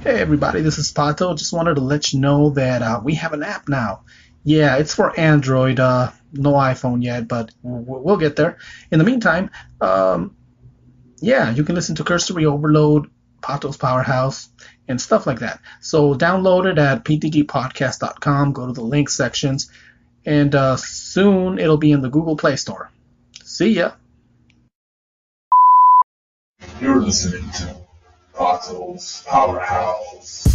Hey everybody, this is Pato. Just wanted to let you know that we have an app now. Yeah, it's for Android, no iPhone yet, but we'll get there. In the meantime, yeah, you can listen to Cursory Overload, Pato's Powerhouse, and stuff like that. So download it at ptgpodcast.com, go to the link sections, and soon it'll be in the Google Play Store. See ya! You're listening to Pato's Powerhouse.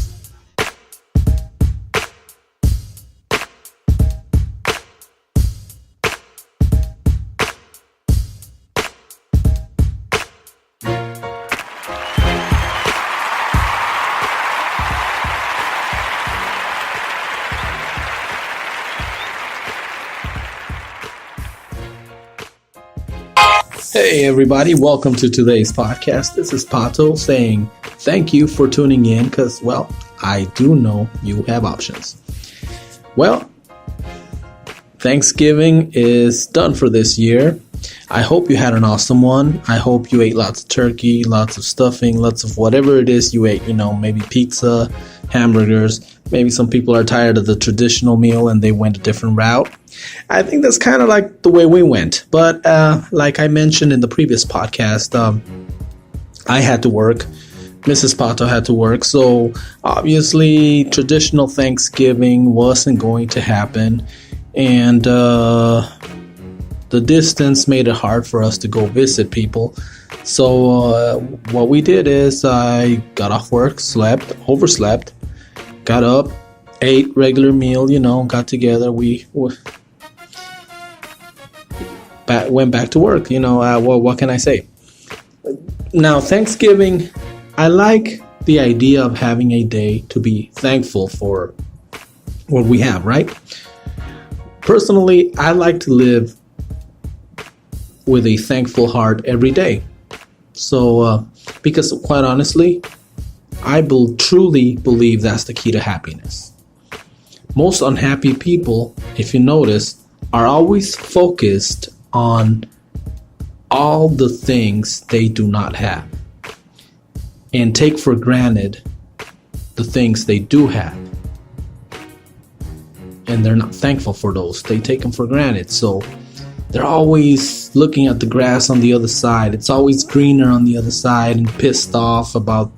Hey everybody, welcome to today's podcast. This is Pato saying thank you for tuning in because, well, I do know you have options. Well, Thanksgiving is done for this year. I hope you had an awesome one. I hope you ate lots of turkey, lots of stuffing, lots of whatever it is you ate, maybe pizza, hamburgers. Maybe some people are tired of the traditional meal and they went a different route. I think that's kind of like the way we went. But like I mentioned in the previous podcast, I had to work. Mrs. Pato had to work. So obviously, traditional Thanksgiving wasn't going to happen. And the distance made it hard for us to go visit people. So what we did is I got off work, overslept, got up, ate regular meal, got together. We went back to work. What can I say? Now, Thanksgiving, I like the idea of having a day to be thankful for what we have, right? Personally, I like to live with a thankful heart every day. So, because quite honestly, I truly believe that's the key to happiness. Most unhappy people, if you notice, are always focused on all the things they do not have and take for granted the things they do have. And they're not thankful for those. They take them for granted. So they're always looking at the grass on the other side. It's always greener on the other side and pissed off about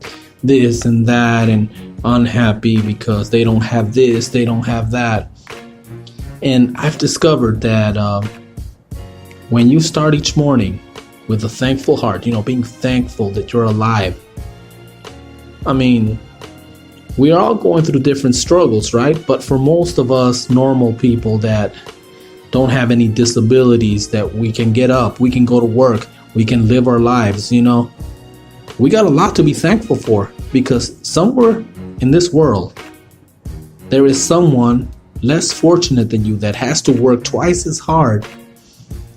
this and that and unhappy because they don't have this, they don't have that. And I've discovered that when you start each morning with a thankful heart, being thankful that you're alive. I mean, we are all going through different struggles, right? But for most of us normal people that don't have any disabilities, that we can get up, we can go to work, we can live our lives, we got a lot to be thankful for, because somewhere in this world, there is someone less fortunate than you that has to work twice as hard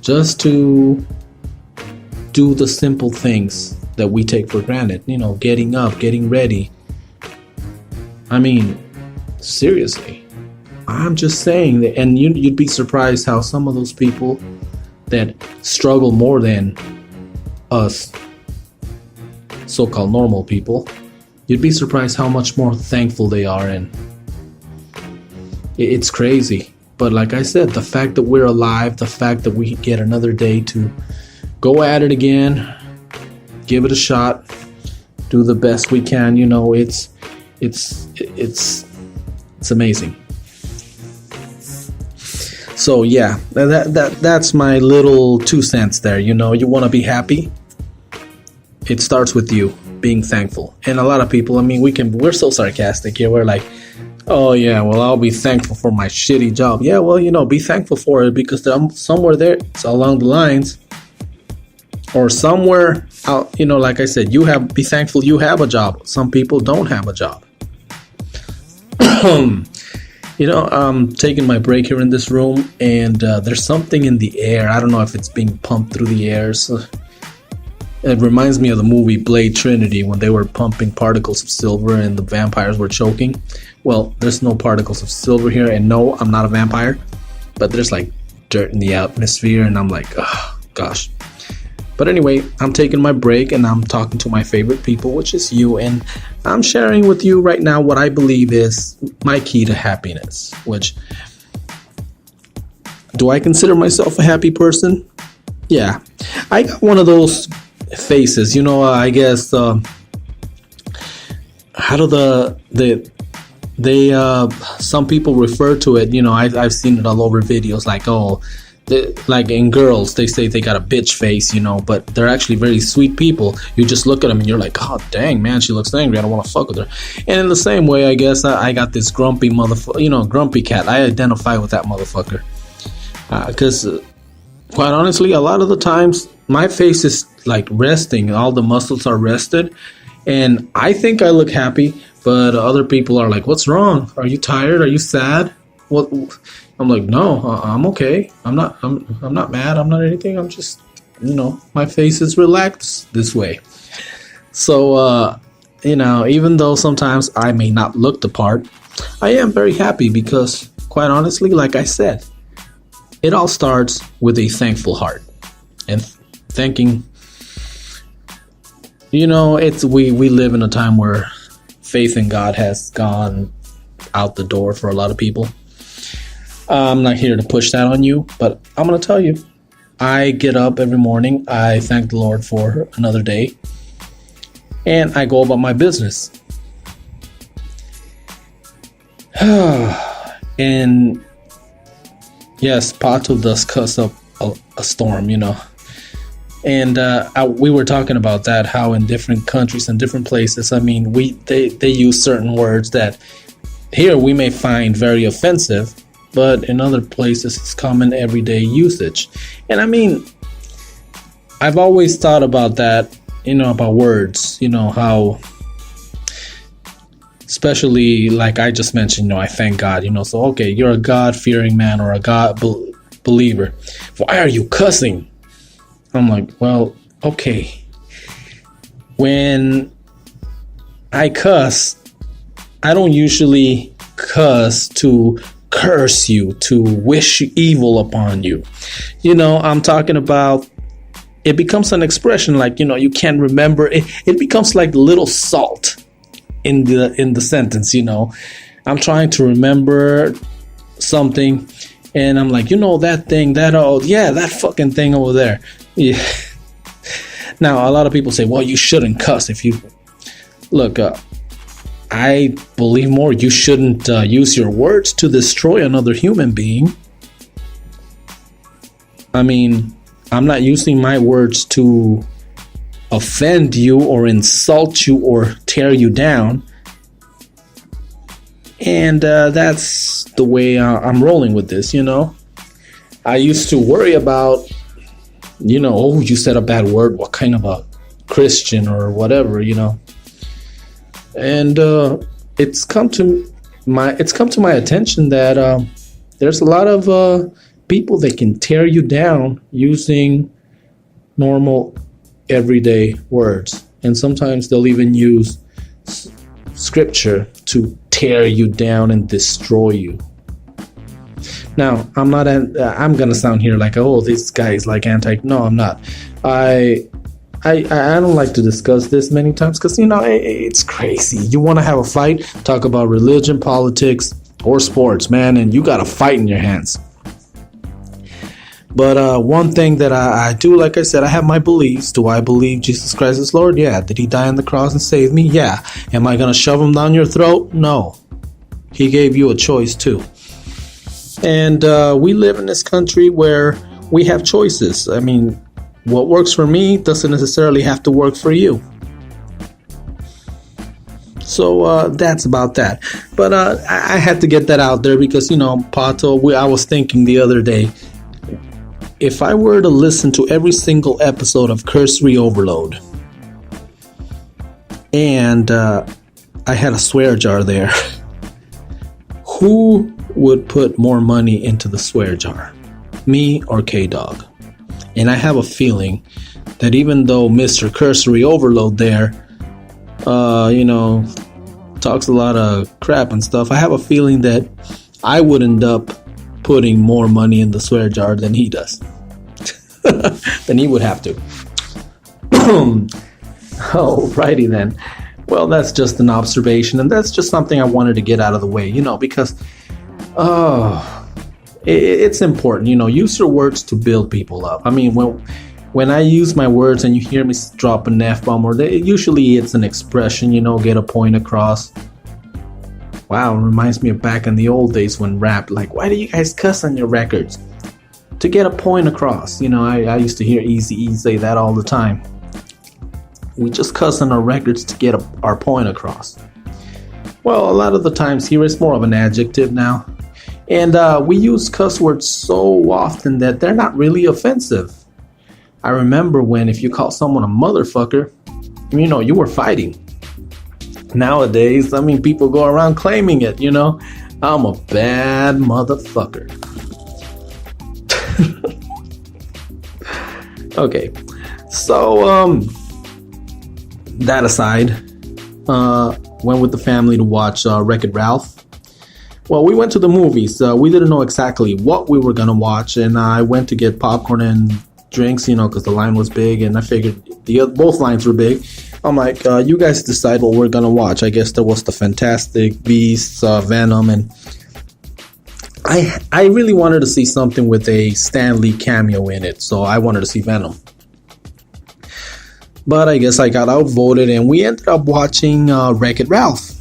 just to do the simple things that we take for granted, getting up, getting ready. I mean, seriously, I'm just saying that, and you'd be surprised how some of those people that struggle more than us so-called normal people, you'd be surprised how much more thankful they are, and it's crazy. But like I said, the fact that we're alive, the fact that we get another day to go at it again, give it a shot, do the best we can, it's amazing. So yeah, that's my little 2 cents there. You want to be happy. It starts with you being thankful. And a lot of people, we're so sarcastic here. We're like, oh yeah, well, I'll be thankful for my shitty job. Yeah, well, be thankful for it, because somewhere there, it's along the lines, or somewhere out, like I said, be thankful you have a job. Some people don't have a job. I'm taking my break here in this room, and there's something in the air. I don't know if it's being pumped through the air. So it reminds me of the movie Blade Trinity, when they were pumping particles of silver and the vampires were choking. Well, there's no particles of silver here, and no, I'm not a vampire, but there's like dirt in the atmosphere, and I'm like, oh gosh. But anyway, I'm taking my break and I'm talking to my favorite people, which is you. And I'm sharing with you right now what I believe is my key to happiness, which, do I consider myself a happy person? Yeah, I got one of those faces, I guess, how do some people refer to it, I've seen it all over videos, like, like in girls, they say they got a bitch face, but they're actually very sweet people. You just look at them and you're like, oh, dang, man, she looks angry. I don't want to fuck with her. And in the same way, I guess I got this grumpy motherfucker, grumpy cat. I identify with that motherfucker. Because quite honestly, a lot of the times my face is like resting. All the muscles are rested. And I think I look happy, but other people are like, what's wrong? Are you tired? Are you sad? What? I'm like, no, I'm okay. I'm not mad. I'm not anything. I'm just, my face is relaxed this way. So, even though sometimes I may not look the part, I am very happy because, quite honestly, like I said, it all starts with a thankful heart and thanking. We live in a time where faith in God has gone out the door for a lot of people. I'm not here to push that on you, but I'm going to tell you, I get up every morning. I thank the Lord for another day, and I go about my business. And yes, Pato does cuss up a storm, And we were talking about that, how in different countries and different places, they use certain words that here we may find very offensive, but in other places it's common everyday usage. And I've always thought about that, about words, how, especially like I just mentioned, I thank God, so okay, you're a God-fearing man or a God believer. Why are you cussing? I'm like, well, okay. When I cuss, I don't usually cuss to curse you, to wish evil upon you. I'm talking about, it becomes an expression like, you can't remember. It becomes like little salt in the sentence, I'm trying to remember something and I'm like, that thing, that fucking thing over there. Yeah. Now, a lot of people say, well, you shouldn't cuss if you look, I believe more you shouldn't use your words to destroy another human being. I'm not using my words to offend you or insult you or tear you down. And that's the way I'm rolling with this, I used to worry about, you said a bad word, what kind of a Christian or whatever, And it's come to my attention that there's a lot of people that can tear you down using normal everyday words, and sometimes they'll even use scripture to tear you down and destroy you. Now, I'm gonna sound here like, oh, this guy is like no, I'm not. I don't like to discuss this many times because, it's crazy. You want to have a fight, talk about religion, politics, or sports, man, and you got a fight in your hands. But one thing that I do, like I said, I have my beliefs. Do I believe Jesus Christ is Lord? Yeah. Did he die on the cross and save me? Yeah. Am I going to shove him down your throat? No. He gave you a choice too. And we live in this country where we have choices. What works for me doesn't necessarily have to work for you. So that's about that. But I had to get that out there because, Pato, I was thinking the other day, if I were to listen to every single episode of Cursory Overload and I had a swear jar there, who would put more money into the swear jar? Me or K-Dog? And I have a feeling that even though Mr. Cursory Overload there, talks a lot of crap and stuff, I have a feeling that I would end up putting more money in the swear jar than he does. Than he would have to. Alrighty then. Well, that's just an observation, and that's just something I wanted to get out of the way, because it's important, use your words to build people up. I mean, when I use my words and you hear me drop an F-bomb, usually it's an expression, get a point across. Wow, it reminds me of back in the old days when rap, like, why do you guys cuss on your records? To get a point across. I used to hear Eazy-E say that all the time. We just cuss on our records to get our point across. Well, a lot of the times here it's more of an adjective now. And we use cuss words so often that they're not really offensive. I remember when if you call someone a motherfucker, you were fighting. Nowadays, people go around claiming it, I'm a bad motherfucker. Okay, so that aside, went with the family to watch Wreck-It Ralph. Well, we went to the movies. We didn't know exactly what we were gonna watch, and I went to get popcorn and drinks, because the line was big, and I figured both lines were big. I'm like, you guys decide what we're gonna watch. I guess there was the Fantastic Beasts, Venom, and I really wanted to see something with a Stan Lee cameo in it, so I wanted to see Venom. But I guess I got outvoted, and we ended up watching Wreck-It Ralph.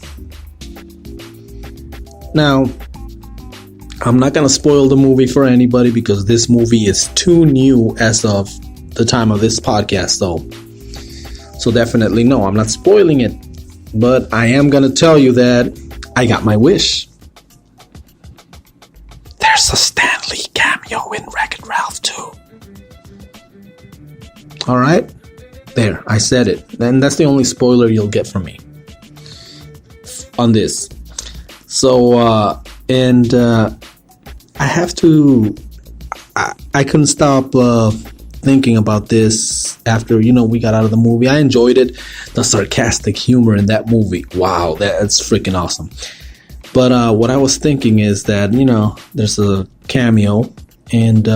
Now, I'm not gonna spoil the movie for anybody because this movie is too new as of the time of this podcast, so definitely no, I'm not spoiling it. But I am gonna tell you that I got my wish. There's a Stan Lee cameo in Wreck-It Ralph too. Alright? There, I said it. And that's the only spoiler you'll get from me on this. So, I have to... I couldn't stop thinking about this after, we got out of the movie. I enjoyed it. The sarcastic humor in that movie. Wow, that's freaking awesome. But what I was thinking is that, there's a cameo, and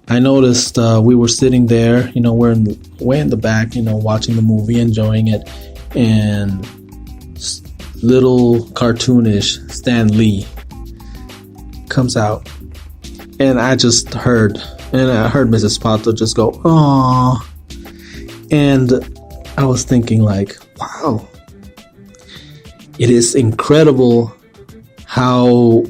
I noticed we were sitting there, we're way in the back, watching the movie, enjoying it, and little cartoonish Stan Lee comes out, and I just heard Mrs. Pato just go, "Aww," and I was thinking like, wow, it is incredible how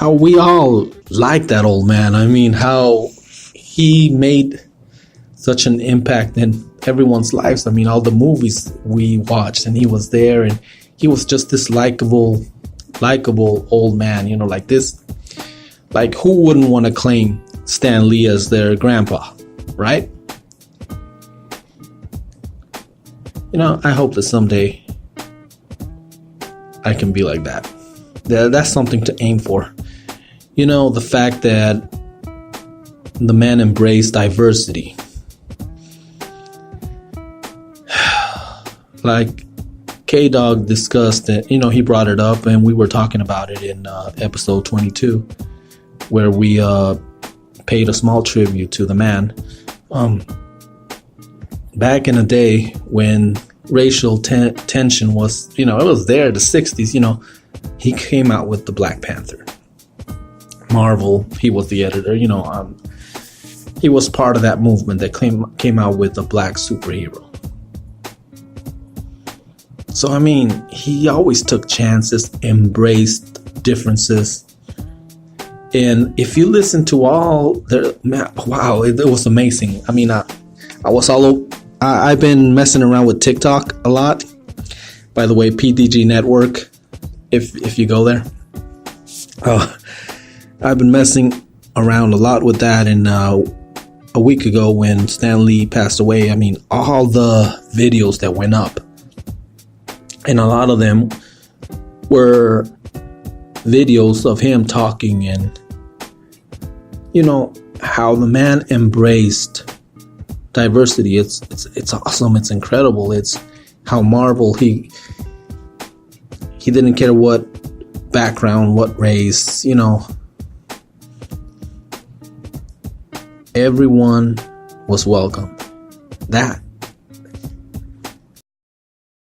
we all like that old man. I mean, how he made such an impact in everyone's lives. I mean, all the movies we watched, and he was there, and he was just this likable old man, like this. Like, who wouldn't want to claim Stan Lee as their grandpa, right? I hope that someday I can be like that. That's something to aim for. The fact that the man embraced diversity. Like K-Dog discussed it, he brought it up, and we were talking about it in episode 22, where we paid a small tribute to the man. Back in the day when racial tension was, it was there, the 60s, he came out with the Black Panther. Marvel, he was the editor, he was part of that movement that came out with a black superhero. So, I mean, he always took chances, embraced differences. And if you listen to wow, it was amazing. I mean, I've been messing around with TikTok a lot. By the way, PDG Network, if you go there. I've been messing around a lot with that, and a week ago when Stan Lee passed away, I mean, all the videos that went up, and a lot of them were videos of him talking, and how the man embraced diversity. It's awesome. It's incredible. It's how Marvel, he didn't care what background, what race, everyone was welcome. That